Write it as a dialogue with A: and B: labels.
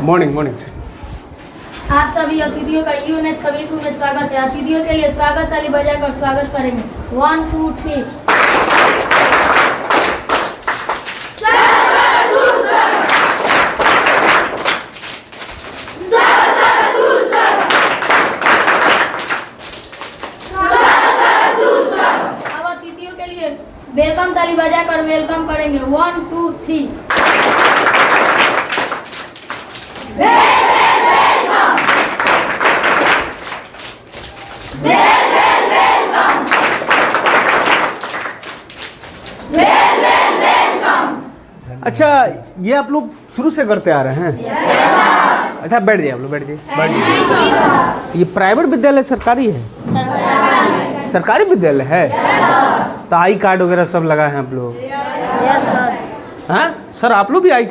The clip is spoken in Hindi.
A: Morning morning.
B: आप सभी अतिथियों का यूएमएस कबीरपुर में स्वागत है। अतिथियों के लिए स्वागत ताली बजाकर स्वागत करेंगे। 1 2 3। अब अतिथियों के लिए वेलकम ताली बजाकर वेलकम करेंगे। 1 2 3।
A: अच्छा, ये आप लोग शुरू से करते आ रहे हैं? अच्छा, बैठ जाइए, आप लोग बैठ जाइए। ये प्राइवेट विद्यालय सरकारी है? सरकारी विद्यालय है। तो आई कार्ड वगैरह सब लगा है आप लोग? हाँ सर, आप लोग भी आई कार्ड